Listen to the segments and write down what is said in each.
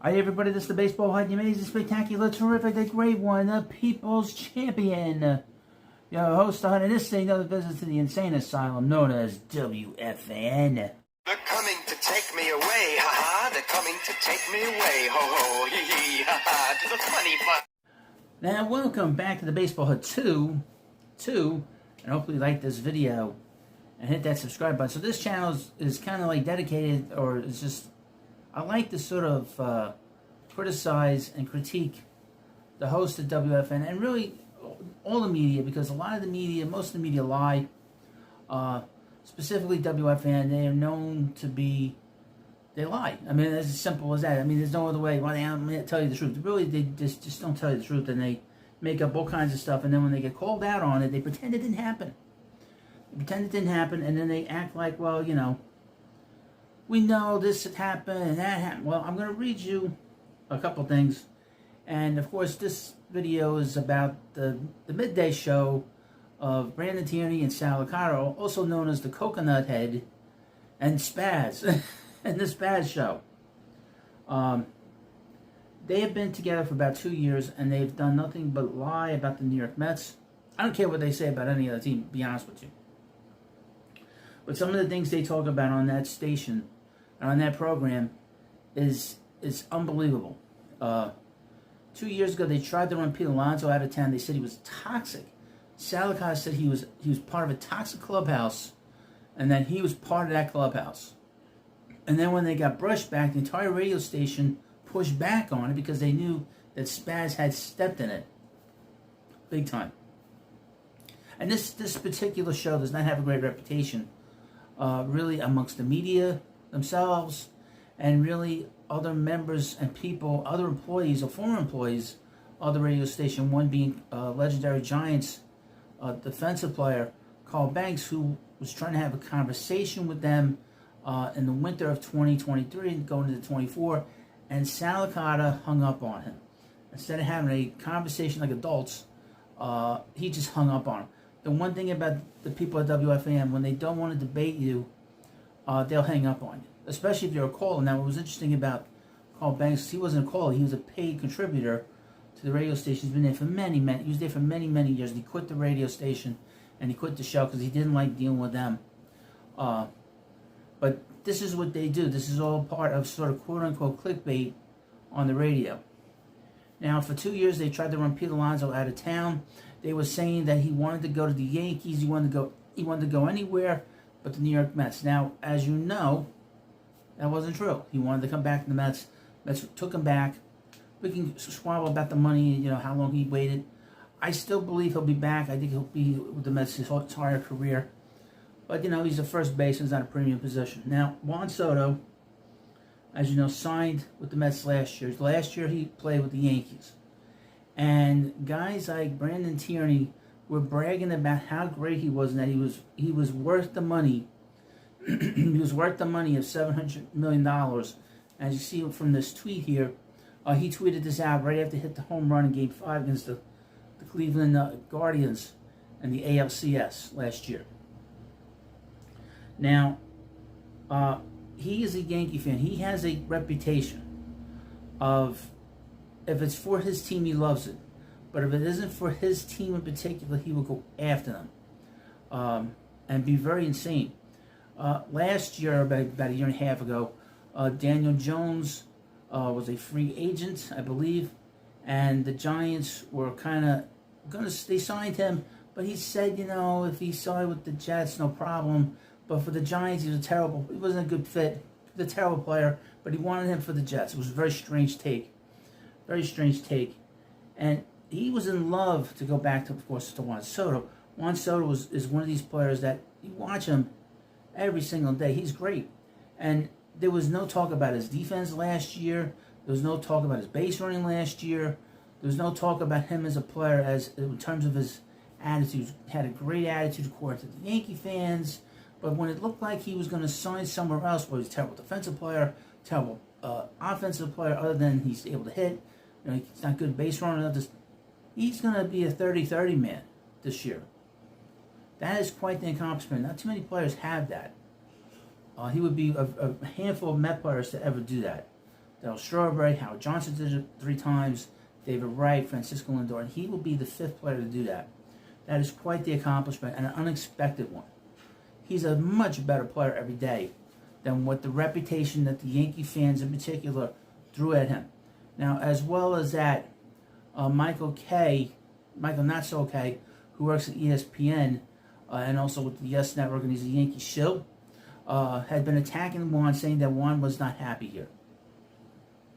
Hi everybody, this is the Baseball Hut, the amazing, spectacular, terrific, the great one, the People's Champion. Your host, the Hut, and this is another visit to the insane asylum known as WFAN. They're coming to take me away, ha-ha, they're coming to take me away, ho-ho, hee-hee, ha-ha, to the funny fun. Now, welcome back to the Baseball Hut 2, and hopefully you like this video, and hit that subscribe button. So this channel is kind of like dedicated, or it's just, I like to sort of criticize and critique the host of WFN and really all the media, because a lot of the media, most of the media lie. Specifically WFN, they are known to be, they lie. I mean, it's as simple as that. I mean, there's no other way. Why they don't tell you the truth? Really, they just don't tell you the truth, and they make up all kinds of stuff, and then when they get called out on it, they pretend it didn't happen. They pretend it didn't happen, and then they act like, well, you know, we know this had happened and that happened. Well, I'm going to read you a couple things. And, of course, this video is about the midday show of Brandon Tierney and Sal Licata, also known as the Coconut Head and Spaz, and the Spaz Show. They have been together for about 2 years, and they've done nothing but lie about the New York Mets. I don't care what they say about any other team, to be honest with you. But some of the things they talk about on that station, on that program, is unbelievable. 2 years ago, they tried to run Pete Alonso out of town. They said he was toxic. Sal Licata said he was part of a toxic clubhouse, and that he was part of that clubhouse. And then when they got brushed back, the entire radio station pushed back on it because they knew that Spaz had stepped in it, big time. And this particular show does not have a great reputation, really, amongst the media themselves, and really other members and people, other employees or former employees of the radio station, one being legendary Giants defensive player Carl Banks, who was trying to have a conversation with them in the winter of 2023 going into 24, and Sal Licata hung up on him. Instead of having a conversation like adults, he just hung up on him. The one thing about the people at WFAN, when they don't want to debate you, they'll hang up on you, especially if you're a caller. Now, what was interesting about Carl Banks, he wasn't a caller. He was a paid contributor to the radio station. He's been there for many years. And he quit the radio station, and he quit the show because he didn't like dealing with them. But this is what they do. This is all part of sort of quote-unquote clickbait on the radio. Now, for 2 years, they tried to run Pete Alonso out of town. They were saying that he wanted to go to the Yankees. He wanted to go anywhere but the New York Mets. Now, as you know, that wasn't true. He wanted to come back to the Mets. Mets took him back. We can squabble about the money, you know, how long he waited. I still believe he'll be back. I think he'll be with the Mets his entire career. But, you know, he's a first baseman, not a premium position. Now, Juan Soto, as you know, signed with the Mets last year. Last year, he played with the Yankees. And guys like Brandon Tierney were bragging about how great he was and that he was worth the money. He was worth the money of $700 million. As you see from this tweet here, he tweeted this out right after he hit the home run in Game 5 against the Cleveland Guardians and the ALCS last year. Now, he is a Yankee fan. He has a reputation of, if it's for his team, he loves it. But if it isn't for his team in particular, he will go after them and be very insane. Last year, about a year and a half ago, Daniel Jones was a free agent, I believe, and the Giants were kind of they signed him, but he said, you know, if he signed with the Jets, no problem. But for the Giants, he wasn't a good fit. He was a terrible player, but he wanted him for the Jets. It was a very strange take. Very strange take. And he was in love to go back to, of course, to Juan Soto. Juan Soto is one of these players that you watch him every single day. He's great. And there was no talk about his defense last year. There was no talk about his base running last year. There was no talk about him as a player in terms of his attitude. He had a great attitude according to the Yankee fans. But when it looked like he was going to sign somewhere else, where he's a terrible defensive player, terrible offensive player, other than he's able to hit, you know, he's not good base runner, he's going to be a 30-30 man this year. That is quite the accomplishment. Not too many players have that. He would be a handful of Met players to ever do that, Darryl Strawberry, Howard Johnson did it 3 times, David Wright, Francisco Lindor, and he will be the 5th player to do that. That is quite the accomplishment and an unexpected one. He's a much better player every day than what the reputation that the Yankee fans in particular threw at him. Now, as well as that, Michael Not So K, who works at ESPN and also with the Yes Network, and he's a Yankee shill, had been attacking Juan, saying that Juan was not happy here.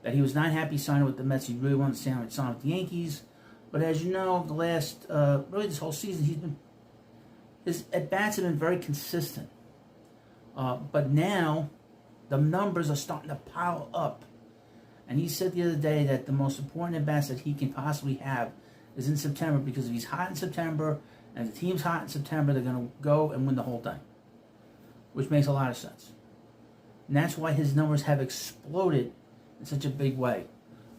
That he was not happy signing with the Mets. He really wanted to sign with the Yankees. But as you know, the last, really this whole season, his at-bats have been very consistent. But now, the numbers are starting to pile up. And he said the other day that the most important at-bats that he can possibly have is in September, because if he's hot in September, and the team's hot in September, they're going to go and win the whole thing. Which makes a lot of sense. And that's why his numbers have exploded in such a big way.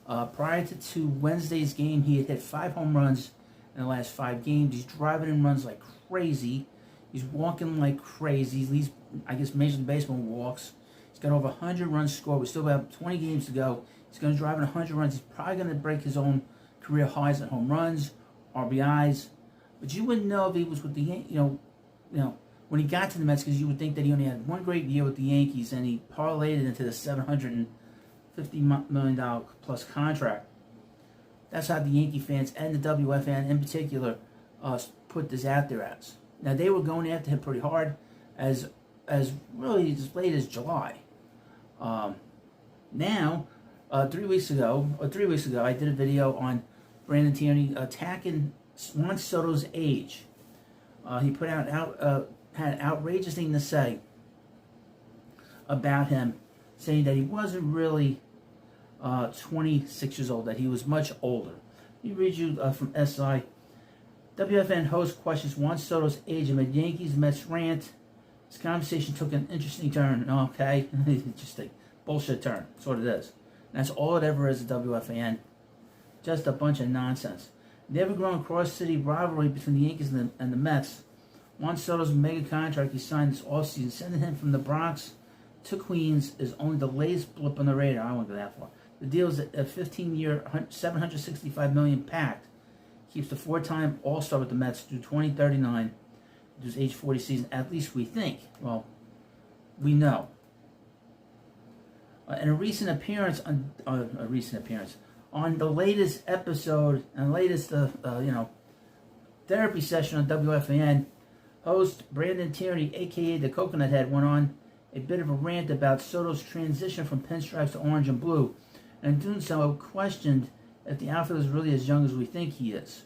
Prior to Wednesday's game, he had hit 5 home runs in the last 5 games. He's driving in runs like crazy. He's walking like crazy. He leads, I guess, Major League Baseball walks. He's got over 100 runs scored. We still have 20 games to go. He's going to drive in 100 runs. He's probably going to break his own career highs at home runs, RBIs. But you wouldn't know if he was with the when he got to the Mets, because you would think that he only had one great year with the Yankees, and he parlayed it into the $750 million plus contract. That's how the Yankee fans and the WFAN in particular put this out there as. Now, they were going after him pretty hard as really as late as July. Now, 3 weeks ago, I did a video on Brandon Tierney attacking Juan Soto's age. He put out had an outrageous thing to say about him, saying that he wasn't really 26 years old, that he was much older. Let me read you from SI. WFAN host questions Juan Soto's age amid Yankees-Mets rant. This conversation took an interesting turn. Okay, just a bullshit turn. That's what it is. And that's all it ever is at WFAN. Just a bunch of nonsense. The ever-growing cross-city rivalry between the Yankees and the Mets. Juan Soto's mega contract he signed this offseason, sending him from the Bronx to Queens, is only the latest blip on the radar. I won't go that far. The deal is a 15-year, $765 million pact. Keeps the 4-time All-Star with the Mets through 2039, to his age 40 season. At least we think. Well, we know. In a recent appearance on the latest episode and latest therapy session on WFAN, host Brandon Tierney, aka the Coconut Head, went on a bit of a rant about Soto's transition from pinstripes to orange and blue, and doing so questioned if the outfield is really as young as we think he is.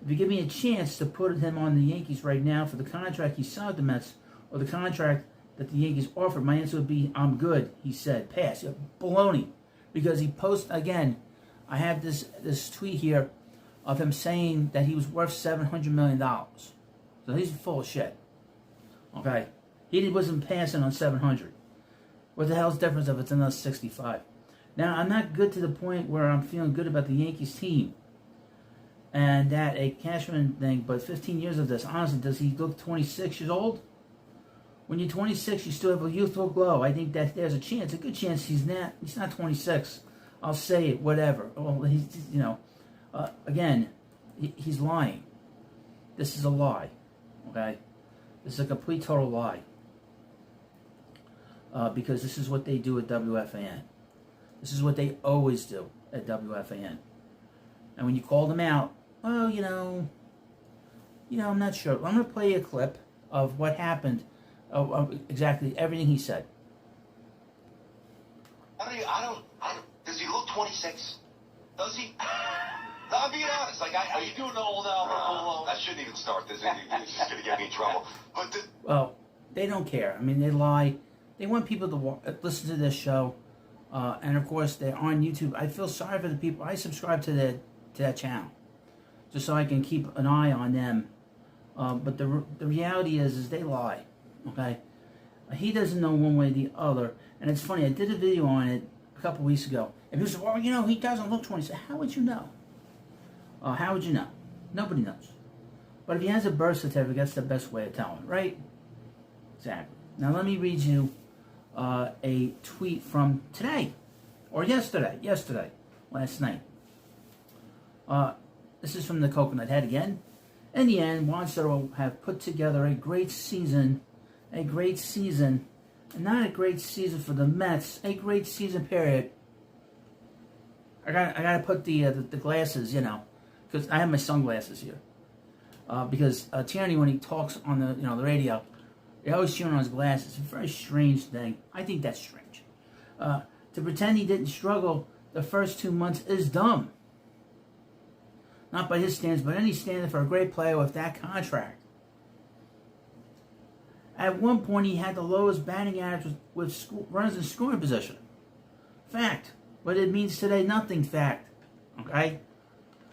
If you give me a chance to put him on the Yankees right now for the contract he signed with the Mets, or the contract that the Yankees offered, my answer would be, I'm good, he said. Pass. Baloney. Because he posted, again, I have this tweet here of him saying that he was worth $700 million. So he's full of shit. Okay? He wasn't passing on 700. What the hell's the difference if it's another 65? Now, I'm not good to the point where I'm feeling good about the Yankees team and that a Cashman thing, but 15 years of this, honestly, does he look 26 years old? When you're 26, you still have a youthful glow. I think that there's a good chance he's not 26. I'll say it, whatever. Well, again, he's lying. This is a lie, okay? This is a complete, total lie. Because this is what they do at WFAN. This is what they always do at WFAN. And when you call them out, well, I'm not sure. I'm going to play a clip of what happened, exactly everything he said. Does he look 26? Does he? No, I'm being honest. Are you doing the old Albert? I shouldn't even start this. It's just going to get me in trouble. Well, they don't care. I mean, they lie. They want people to listen to this show. And, of course, they're on YouTube. I feel sorry for the people. I subscribe to that channel just so I can keep an eye on them. But the reality is they lie. Okay? He doesn't know one way or the other. And it's funny. I did a video on it a couple weeks ago. And people said, well, he doesn't look 20. I said, how would you know? How would you know? Nobody knows. But if he has a birth certificate, that's the best way of telling, right? Exactly. Now, let me read you a tweet from today. Or yesterday, last night. This is from the Coconut Head again. In the end, Juan Soto have put together a great season, and not a great season for the Mets, a great season period. I gotta put the glasses, because I have my sunglasses here. Because Tierney, when he talks on the radio, they always cheering on his glasses. It's a very strange thing. I think that's strange. To pretend he didn't struggle the first 2 months is dumb. Not by his standards, but any standard for a great player with that contract. At one point, he had the lowest batting average with runners in scoring position. Fact. What it means today, nothing. Fact. Okay?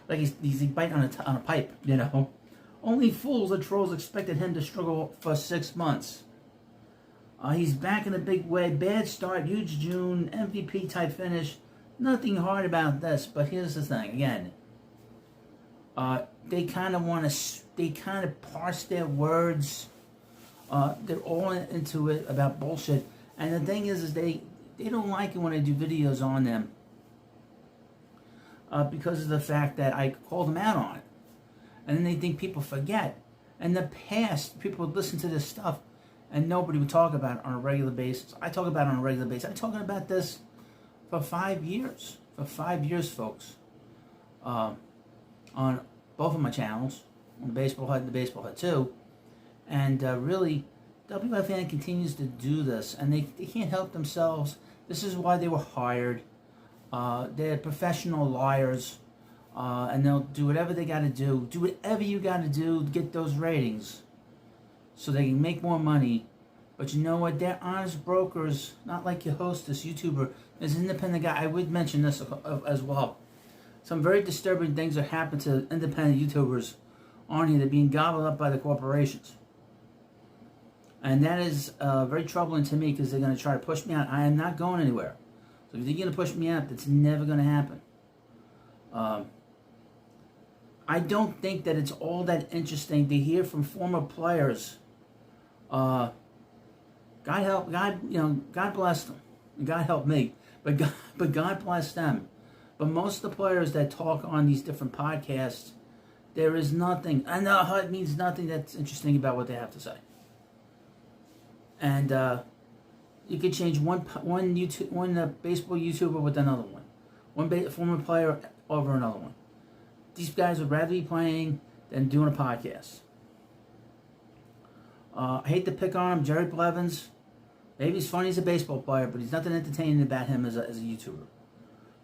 Like he's biting on a pipe, Only fools or trolls expected him to struggle for 6 months. He's back in a big way. Bad start, huge June, MVP type finish. Nothing hard about this, but here's the thing. Again, they kind of parse their words. They're all into it about bullshit. And the thing is they don't like it when I do videos on them. Because of the fact that I call them out on it. And then they think people forget. In the past, people would listen to this stuff and nobody would talk about it on a regular basis. I talk about it on a regular basis. I'm talking about this for 5 years. For 5 years, folks. On both of my channels. On the Baseball Hut and the Baseball Hut 2. And really, WFAN continues to do this. And they can't help themselves. This is why they were hired. They're professional liars. And they'll do whatever they got to do. Do whatever you got to do to get those ratings. So they can make more money. But you know what? They're honest brokers. Not like your host, this YouTuber. This independent guy. I would mention this as well. Some very disturbing things are happening to independent YouTubers on here. They're being gobbled up by the corporations. And that is very troubling to me because they're going to try to push me out. I am not going anywhere. So if they're going to push me out, that's never going to happen. I don't think that it's all that interesting to hear from former players. God bless them. God help me. But God bless them. But most of the players that talk on these different podcasts, there is nothing. I know it means nothing that's interesting about what they have to say. And you could change one baseball YouTuber with another one. One former player over another one. These guys would rather be playing than doing a podcast. I hate to pick on him, Jerry Blevins. Maybe he's funny as a baseball player, but he's nothing entertaining about him as a YouTuber.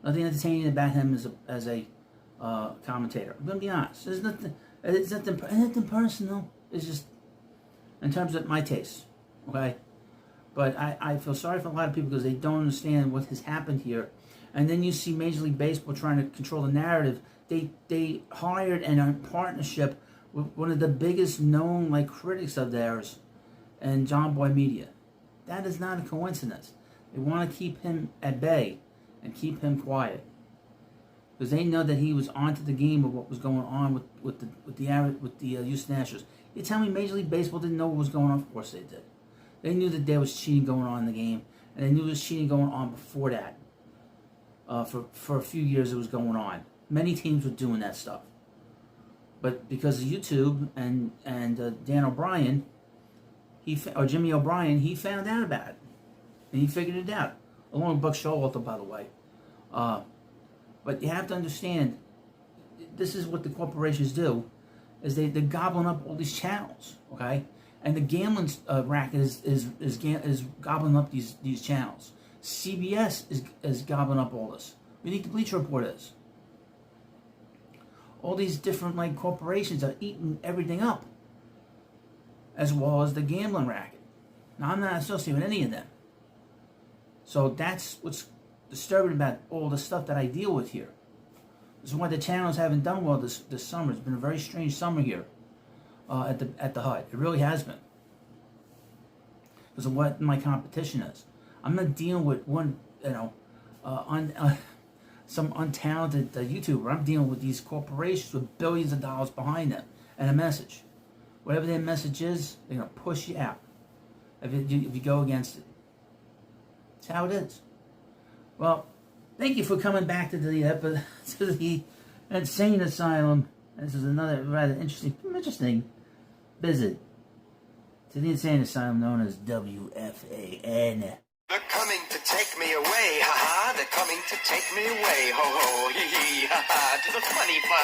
Nothing entertaining about him as a commentator. I'm gonna be honest. There's nothing. It's nothing personal. It's just in terms of my taste. Okay, but I feel sorry for a lot of people because they don't understand what has happened here. And then you see Major League Baseball trying to control the narrative. They hired and are in partnership with one of the biggest known critics of theirs, and John Boy Media. That is not a coincidence. They want to keep him at bay and keep him quiet because they know that he was onto the game of what was going on with the Houston Astros. You tell me Major League Baseball didn't know what was going on? Of course they did. They knew that there was cheating going on in the game, and they knew there was cheating going on before that. For a few years it was going on. Many teams were doing that stuff. But because of YouTube and Dan O'Brien, Jimmy O'Brien, he found out about it. And he figured it out. Along with Buck Showalter, by the way. But you have to understand, this is what the corporations do, is they're gobbling up all these channels, okay? And the gambling racket is gobbling up these channels. CBS is gobbling up all this. We think the Bleacher Report is. All these different corporations are eating everything up, as well as the gambling racket. Now I'm not associated with any of them. So that's what's disturbing about all the stuff that I deal with here. This is why the channels haven't done well this summer. It's been a very strange summer here at the Hut. It really has been. Because of what my competition is. I'm not dealing with some untalented YouTuber. I'm dealing with these corporations with billions of dollars behind them and a message. Whatever their message is, they're going to push you out if you go against it. That's how it is. Well, Thank you for coming back to the insane asylum. This is another rather interesting visit to the insane asylum known as WFAN. They're coming to take me away, ha ha. They're coming to take me away, ho ho, hee hee, ha ha, to the funny farm.